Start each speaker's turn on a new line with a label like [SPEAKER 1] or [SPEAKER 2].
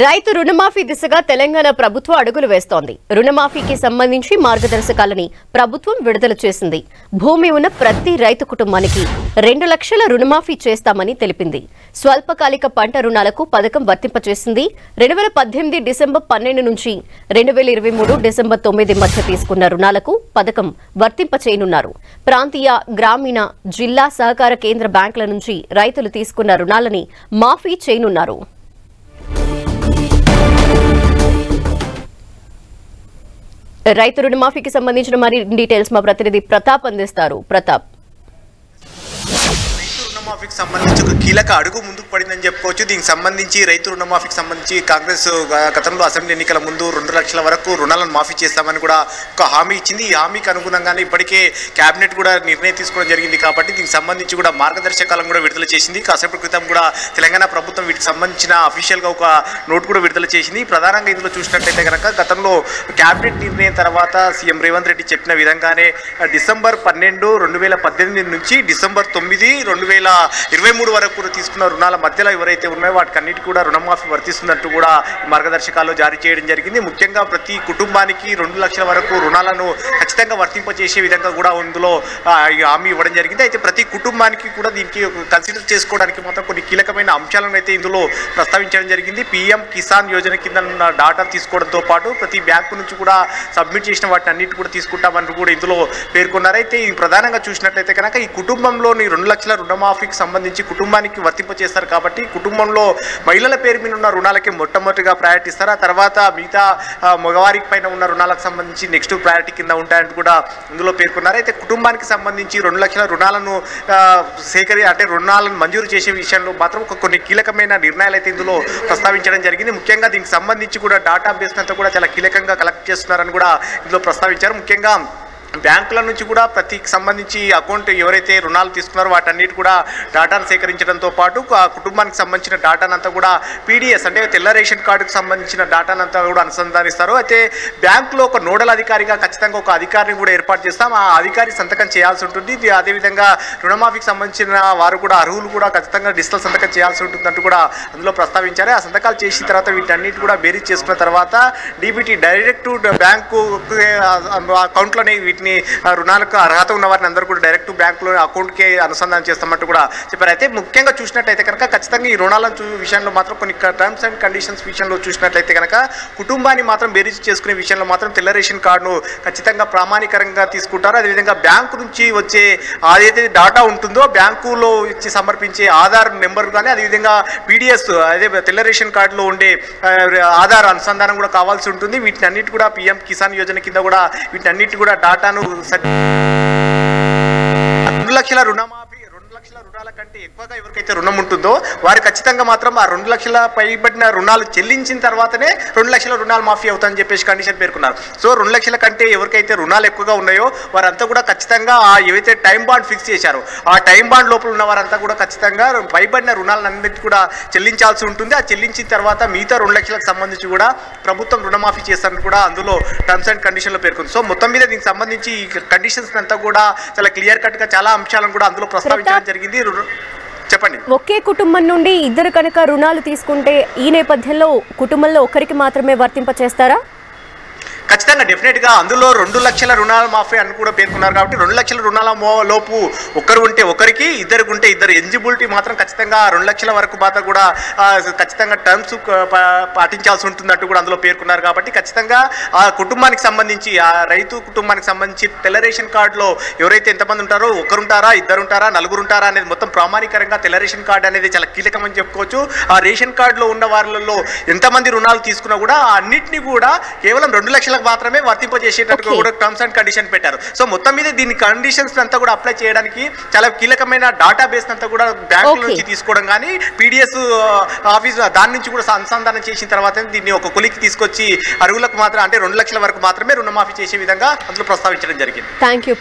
[SPEAKER 1] రైతు రుణమాఫీ దిశగా తెలంగాణ ప్రభుత్వం అడుగులు వేస్తోంది. రుణమాఫీకి సంబంధించి మార్గదర్శకాలని ప్రభుత్వం విడుదల చేసింది. భూమి ఉన్న ప్రతి రైతు కుటుంబానికి 2 లక్షల రుణమాఫీ చేస్తామని తెలిపింది. స్వల్పకాలిక పంట రుణాలకు పథకం వర్తింపచేసింది. 2018 డిసెంబర్ 12 నుంచి 2023 డిసెంబర్ 9 మధ్య తీసుకున్న రుణాలకు పథకం వర్తింపచేయనున్నారు. ప్రాంతీయ, గ్రామీణ, జిల్లా సహకార కేంద్ర బ్యాంకుల నుంచి రైతులు తీసుకున్న రుణాలని మాఫీ చేయనున్నారు. రైతు రుణమాఫీకి సంబంధించిన మరి డీటెయిల్స్ మా ప్రతినిధి ప్రతాప్ అందిస్తారు. ప్రతాప్,
[SPEAKER 2] రుణమాఫీకి సంబంధించి ఒక కీలక అడుగు ముందుకు పడిందని చెప్పుకోవచ్చు. దీనికి సంబంధించి రైతు రుణమాఫీకి సంబంధించి కాంగ్రెస్ గతంలో అసెంబ్లీ ఎన్నికల ముందు 2 లక్షల వరకు రుణాలను మాఫీ చేస్తామని కూడా ఒక హామీ ఇచ్చింది. ఈ హామీకి అనుగుణంగానే ఇప్పటికే కేబినెట్ కూడా నిర్ణయం తీసుకోవడం జరిగింది. కాబట్టి దీనికి సంబంధించి కూడా మార్గదర్శకాలను కూడా విడుదల చేసింది. కాసేపటి క్రితం కూడా తెలంగాణ ప్రభుత్వం వీటికి సంబంధించిన అఫీషియల్గా ఒక నోట్ కూడా విడుదల చేసింది. ప్రధానంగా ఇందులో చూసినట్లయితే కనుక గతంలో కేబినెట్ నిర్ణయం తర్వాత సీఎం రేవంత్ రెడ్డి చెప్పిన విధంగానే డిసెంబర్ 12, 2018 నుంచి డిసెంబర్ 9, 2023 వరకు కూడా తీసుకున్న రుణాల మధ్యలో ఎవరైతే ఉన్నాయో వాటికి అన్నిటి కూడా రుణమాఫీ వర్తిస్తున్నట్టు కూడా మార్గదర్శకాలు జారీ చేయడం జరిగింది. ముఖ్యంగా ప్రతి కుటుంబానికి 2 లక్షల వరకు రుణాలను ఖచ్చితంగా వర్తింపజేసే విధంగా కూడా ఇందులో హామీ ఇవ్వడం జరిగింది. అయితే ప్రతి కుటుంబానికి కూడా దీనికి కన్సిడర్ చేసుకోవడానికి మాత్రం కొన్ని కీలకమైన అంశాలను అయితే ఇందులో ప్రస్తావించడం జరిగింది. పీఎం కిసాన్ యోజన కింద ఉన్న డాటా తీసుకోవడంతో పాటు ప్రతి బ్యాంకు నుంచి కూడా సబ్మిట్ చేసిన వాటిని అన్నిటి కూడా తీసుకుంటామని కూడా ఇందులో పేర్కొన్నారు. అయితే ఈ ప్రధానంగా చూసినట్లయితే కనుక ఈ కుటుంబంలోని 2 లక్షల రుణమాఫీకి సంబంధించి కుటుంబానికి వర్తింప చేస్తారు. కాబట్టి కుటుంబంలో మహిళల పేరు మీద ఉన్న రుణాలకి మొట్టమొదటిగా ప్రయారిటీ ఇస్తారు. ఆ తర్వాత మిగతా మగవారికి పైన ఉన్న రుణాలకు సంబంధించి నెక్స్ట్ ప్రయారిటీ కింద ఉంటాయంటూ కూడా ఇందులో పేర్కొన్నారు. అయితే కుటుంబానికి సంబంధించి 2 లక్షల రుణాలను రుణాలను మంజూరు చేసే విషయంలో మాత్రం కొన్ని కీలకమైన నిర్ణయాలు అయితే ఇందులో ప్రస్తావించడం జరిగింది. ముఖ్యంగా దీనికి సంబంధించి కూడా డాటా బేస్ అంతా కూడా చాలా కీలకంగా కలెక్ట్ చేస్తున్నారని కూడా ఇందులో ప్రస్తావించారు. ముఖ్యంగా బ్యాంకుల నుంచి కూడా ప్రతికి సంబంధించి అకౌంట్ ఎవరైతే రుణాలు తీసుకున్నారో వాటన్నిటి కూడా డాటాను సేకరించడంతో పాటు ఆ కుటుంబానికి సంబంధించిన డాటానంతా కూడా పీడిఎస్ అంటే తెల్ల రేషన్ కార్డుకు సంబంధించిన డాటానంతా కూడా అనుసంధానిస్తారు. అయితే బ్యాంకులో ఒక నోడల్ అధికారిగా ఖచ్చితంగా ఒక అధికారిని కూడా ఏర్పాటు చేస్తాం. ఆ అధికారి సంతకం చేయాల్సి ఉంటుంది. అదేవిధంగా రుణమాఫీకి సంబంధించిన వారు కూడా అర్హులు కూడా ఖచ్చితంగా డిజిటల్ సంతకం చేయాల్సి ఉంటుందంటూ కూడా అందులో ప్రస్తావించారు. ఆ సంతకాలు చేసిన తర్వాత వీటన్నిటి కూడా బేరీజ్ చేసుకున్న తర్వాత డీబీటీ డైరెక్ట్ బ్యాంకు అకౌంట్లోనే వీటిని రుణాలకు అర్హత ఉన్న వారిని అందరూ కూడా డైరెక్ట్ బ్యాంకులో అకౌంట్కే అనుసంధానం చేస్తామంటూ కూడా చెప్పారు. అయితే ముఖ్యంగా చూసినట్లయితే కనుక ఖచ్చితంగా ఈ రుణాలను విషయంలో మాత్రం కొన్ని టర్మ్స్ అండ్ కండిషన్స్ విషయంలో చూసినట్లయితే కనుక కుటుంబాన్ని మాత్రం బేరీజ్ చేసుకునే విషయంలో మాత్రం తెల్ల రేషన్ కార్డును ఖచ్చితంగా ప్రామాణికంగా తీసుకుంటారు. అదేవిధంగా బ్యాంకు నుంచి వచ్చే ఏదైతే డాటా ఉంటుందో బ్యాంకులో ఇచ్చి సమర్పించే ఆధార్ నెంబర్ కానీ అదేవిధంగా పీడిఎస్ అదే తెల్ల రేషన్ కార్డులో ఉండే ఆధార్ అనుసంధానం కూడా కావాల్సి ఉంటుంది. వీటిని అన్నిటి కూడా పీఎం కిసాన్ యోజన కింద కూడా వీటన్నిటి కూడా డాటాను 2 లక్షల రుణమాఫీ 2 లక్షల రుణాల కంటే ఎక్కువగా ఎవరికైతే రుణం ఉంటుందో వారు ఖచ్చితంగా మాత్రం ఆ 2 లక్షల పైబడిన రుణాలు చెల్లించిన తర్వాతనే 2 లక్షల రుణాలు మాఫీ అవుతాయని చెప్పేసి కండిషన్ పేర్కొన్నారు. సో 2 లక్షల కంటే ఎవరికైతే రుణాలు ఎక్కువగా ఉన్నాయో వారంతా కూడా ఖచ్చితంగా ఏవైతే టైం బాండ్ ఫిక్స్ చేశారో ఆ టైం బాండ్ లోపల ఉన్న వారంతా కూడా ఖచ్చితంగా పైబడిన రుణాలన్నింటినీ కూడా చెల్లించాల్సి ఉంటుంది. ఆ చెల్లించిన తర్వాత మిగతా 2 లక్షలకు సంబంధించి కూడా ప్రభుత్వం రుణమాఫీ చేస్తారని కూడా అందులో టర్మ్స్ అండ్ కండిషన్లో పేర్కొంది. సో మొత్తం మీద దీనికి సంబంధించి ఈ కండిషన్స్ అంతా కూడా చాలా క్లియర్ కట్గా చాలా అంశాలను కూడా అందులో ప్రస్తావించడం జరిగింది. చెప్పండి.
[SPEAKER 1] ఒకే కుటుంబం నుండి ఇద్దరు కనుక రుణాలు తీసుకుంటే ఈ నేపథ్యంలో కుటుంబంలో ఒకరికి మాత్రమే వర్తింప చేస్తారా?
[SPEAKER 2] ఖచ్చితంగా డెఫినెట్గా అందులో 2 లక్షల రుణాల మాఫీ అని కూడా పేర్కొన్నారు. కాబట్టి 2 లక్షల రుణాల లోపు ఒకరు ఉంటే ఒకరికి, ఇద్దరికి ఉంటే ఇద్దరు ఎలిజిబిలిటీ మాత్రం ఖచ్చితంగా 2 లక్షల వరకు మాత్రం కూడా ఖచ్చితంగా టర్మ్స్ పాటించాల్సి ఉంటున్నట్టు కూడా అందులో పేర్కొన్నారు. కాబట్టి ఖచ్చితంగా ఆ కుటుంబానికి సంబంధించి ఆ రైతు కుటుంబానికి సంబంధించి తెల్ల రేషన్ కార్డులో ఎవరైతే ఎంతమంది ఉంటారో ఒకరుంటారా, ఇద్దరుంటారా, నలుగురుంటారా అనేది మొత్తం ప్రామాణికంగా తెల్ల రేషన్ కార్డు అనేది చాలా కీలకమని చెప్పుకోవచ్చు. ఆ రేషన్ కార్డులో ఉన్న వారిలో ఎంతమంది రుణాలు తీసుకున్నా కూడా అన్నింటినీ కూడా కేవలం 2 లక్షల మాత్రమే వర్తింపజేసేటట్టుగా కూడా టర్మ్స్ అండ్ కండిషన్ పెట్టారు. సో మొత్తం మీద దీని కండిషన్స్ అంతా కూడా అప్లై చేయడానికి చాలా కీలకమైన డాటా బేస్ అంతా కూడా బ్యాంకుల నుంచి తీసుకోవడం కానీ పీడిఎస్ ఆఫీస్ దాని నుంచి కూడా అనుసంధానం చేసిన తర్వాత దీన్ని ఒక కొలికి తీసుకొచ్చి అర్హులకు మాత్రం అంటే 2 లక్షల వరకు మాత్రమే రుణమాఫీ చేసే విధంగా అందులో ప్రస్తావించడం జరిగింది.
[SPEAKER 1] Thank you.